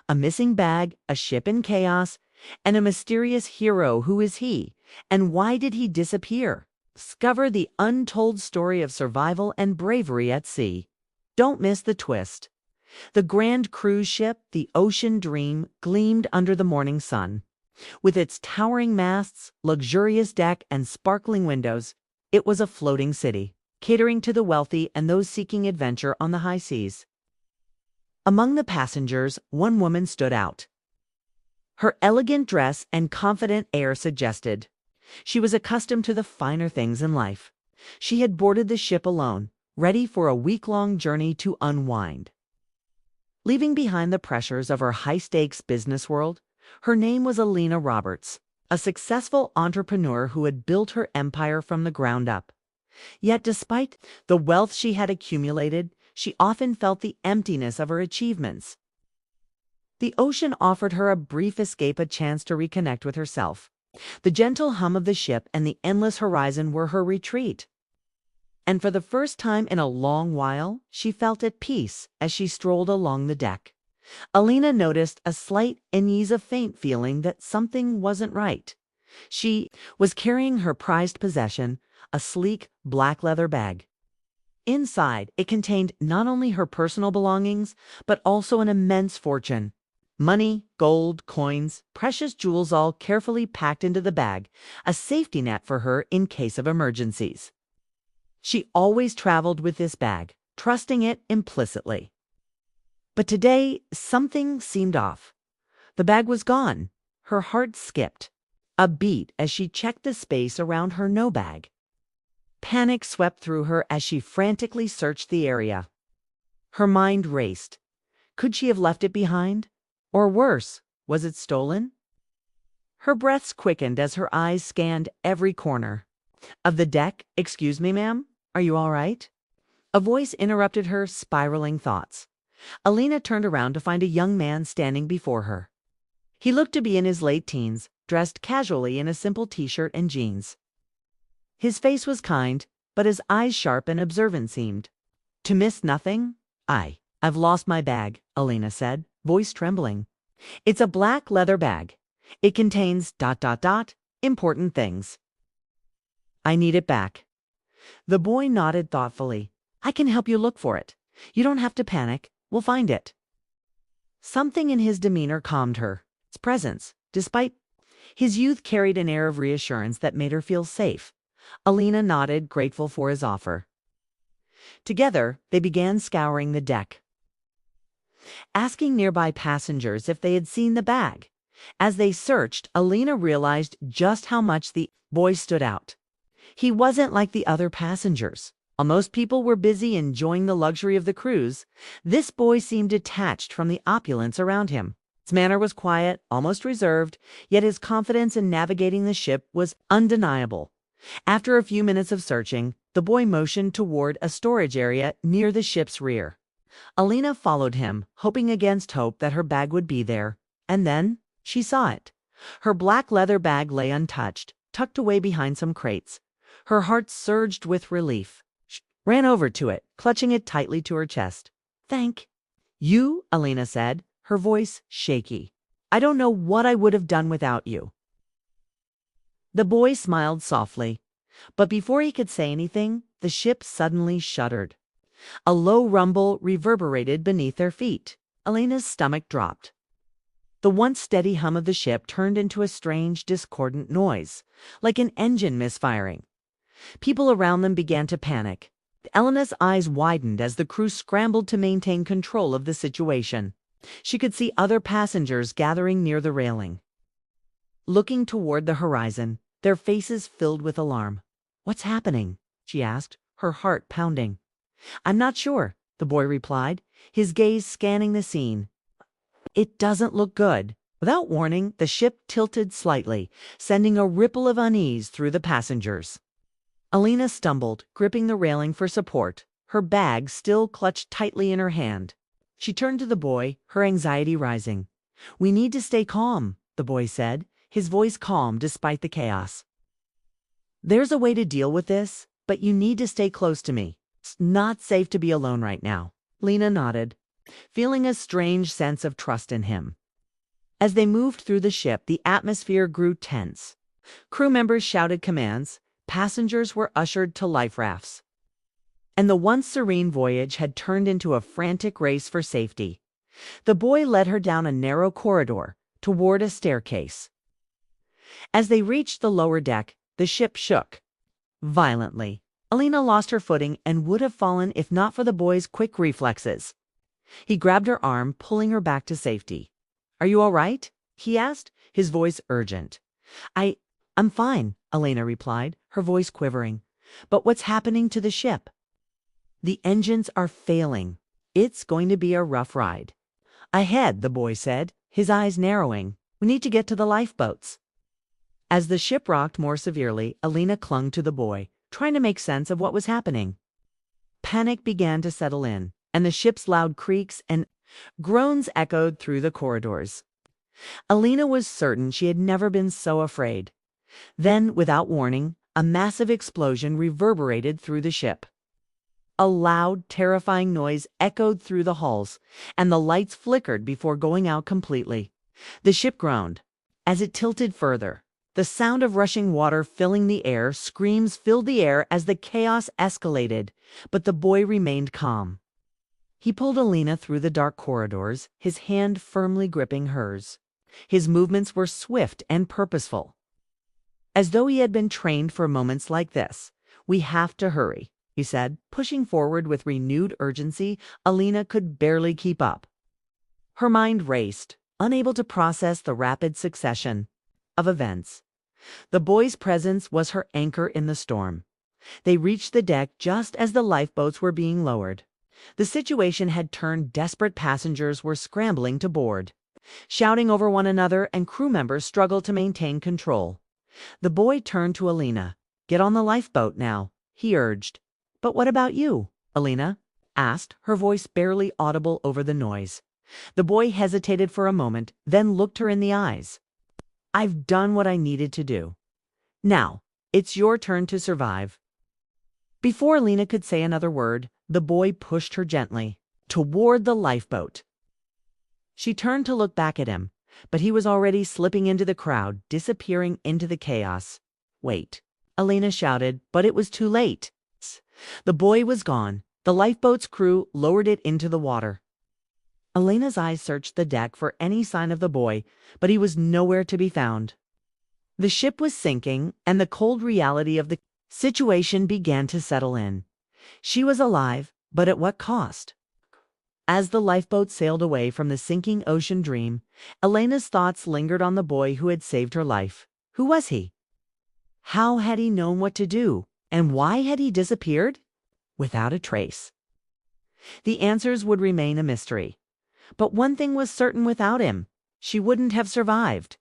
A missing bag, a ship in chaos, and a mysterious hero. Who is he? And why did he disappear? Discover the untold story of survival and bravery at sea. Don't miss the twist. The grand cruise ship, the Ocean Dream, gleamed under the morning sun. With its towering masts, luxurious deck, and sparkling windows, it was a floating city, catering to the wealthy and those seeking adventure on the high seas. Among the passengers, one woman stood out. Her elegant dress and confident air suggested she was accustomed to the finer things in life. She had boarded the ship alone, ready for a week-long journey to unwind. Leaving behind the pressures of her high-stakes business world, her name was Alina Roberts, a successful entrepreneur who had built her empire from the ground up. Yet despite the wealth she had accumulated, she often felt the emptiness of her achievements. The ocean offered her a brief escape, a chance to reconnect with herself. The gentle hum of the ship and the endless horizon were her retreat. And for the first time in a long while, she felt at peace as she strolled along the deck. Alina noticed a slight unease, a faint feeling that something wasn't right. She was carrying her prized possession, a sleek black leather bag. Inside, it contained not only her personal belongings, but also an immense fortune. Money, gold, coins, precious jewels, all carefully packed into the bag, a safety net for her in case of emergencies. She always traveled with this bag, trusting it implicitly. But today, something seemed off. The bag was gone. Her heart skipped a beat as she checked the space around her no bag. Panic swept through her as she frantically searched the area. Her mind raced. Could she have left it behind? Or worse, was it stolen? Her breaths quickened as her eyes scanned every corner of the deck. "Excuse me, ma'am, are you all right?" A voice interrupted her spiraling thoughts. Alina turned around to find a young man standing before her. He looked to be in his late teens, dressed casually in a simple t-shirt and jeans. His face was kind, but his eyes sharp and observant seemed to miss nothing. I've lost my bag," Alina said, voice trembling. "It's a black leather bag. It contains ... important things. I need it back." The boy nodded thoughtfully. "I can help you look for it. You don't have to panic. We'll find it." Something in his demeanor calmed her. His presence, despite his youth, carried an air of reassurance that made her feel safe. Alina nodded, grateful for his offer. Together, they began scouring the deck, asking nearby passengers if they had seen the bag. As they searched, Alina realized just how much the boy stood out. He wasn't like the other passengers. While most people were busy enjoying the luxury of the cruise, this boy seemed detached from the opulence around him. His manner was quiet, almost reserved, yet his confidence in navigating the ship was undeniable. After a few minutes of searching, the boy motioned toward a storage area near the ship's rear. Alina followed him, hoping against hope that her bag would be there. And then she saw it. Her black leather bag lay untouched, tucked away behind some crates. Her heart surged with relief. She ran over to it, clutching it tightly to her chest. "Thank you," Alina said, her voice shaky. "I don't know what I would have done without you." The boy smiled softly, but before he could say anything, the ship suddenly shuddered. A low rumble reverberated beneath their feet. Alina's stomach dropped. The once steady hum of the ship turned into a strange, discordant noise, like an engine misfiring. People around them began to panic. Alina's eyes widened as the crew scrambled to maintain control of the situation. She could see other passengers gathering near the railing, looking toward the horizon, their faces filled with alarm. "What's happening?" she asked, her heart pounding. "I'm not sure," the boy replied, his gaze scanning the scene. "It doesn't look good." Without warning, the ship tilted slightly, sending a ripple of unease through the passengers. Alina stumbled, gripping the railing for support, her bag still clutched tightly in her hand. She turned to the boy, her anxiety rising. "We need to stay calm," the boy said, his voice calm despite the chaos. "There's a way to deal with this, but you need to stay close to me. It's not safe to be alone right now." Lena nodded. feeling a strange sense of trust in him. As they moved through the ship, the atmosphere grew tense. Crew members shouted commands, passengers were ushered to life rafts, and the once serene voyage had turned into a frantic race for safety. The boy led her down a narrow corridor toward a staircase. As they reached the lower deck, the ship shook violently. Alina lost her footing and would have fallen if not for the boy's quick reflexes. He grabbed her arm, pulling her back to safety. "Are you all right?" he asked, his voice urgent. I'm fine," Alina replied, her voice quivering. "But what's happening to the ship?" "The engines are failing. It's going to be a rough ride." "Ahead," the boy said, his eyes narrowing. "We need to get to the lifeboats." As the ship rocked more severely, Alina clung to the boy, trying to make sense of what was happening. Panic began to settle in, and the ship's loud creaks and groans echoed through the corridors. Alina was certain she had never been so afraid. Then, without warning, a massive explosion reverberated through the ship. A loud, terrifying noise echoed through the halls, and the lights flickered before going out completely. The ship groaned as it tilted further. The sound of rushing water filling the air, screams filled the air as the chaos escalated, but the boy remained calm. He pulled Alina through the dark corridors, his hand firmly gripping hers. His movements were swift and purposeful, as though he had been trained for moments like this. "We have to hurry," he said, pushing forward with renewed urgency. Alina could barely keep up. Her mind raced, unable to process the rapid succession of events. The boy's presence was her anchor in the storm. They reached the deck just as the lifeboats were being lowered. The situation had turned desperate. Passengers were scrambling to board, shouting over one another, and crew members struggled to maintain control. The boy turned to Alina. "Get on the lifeboat now," he urged. "But what about you?" Alina asked, her voice barely audible over the noise. The boy hesitated for a moment, then looked her in the eyes. "I've done what I needed to do. Now, it's your turn to survive." Before Alina could say another word, the boy pushed her gently toward the lifeboat. She turned to look back at him, but he was already slipping into the crowd, disappearing into the chaos. "Wait," Alina shouted, but it was too late. The boy was gone. The lifeboat's crew lowered it into the water. Alina's eyes searched the deck for any sign of the boy, but he was nowhere to be found. The ship was sinking, and the cold reality of the situation began to settle in. She was alive, but at what cost? As the lifeboat sailed away from the sinking ocean dream, Elena's thoughts lingered on the boy who had saved her life. Who was he? How had he known what to do? And why had he disappeared without a trace? The answers would remain a mystery. But one thing was certain: without him, she wouldn't have survived.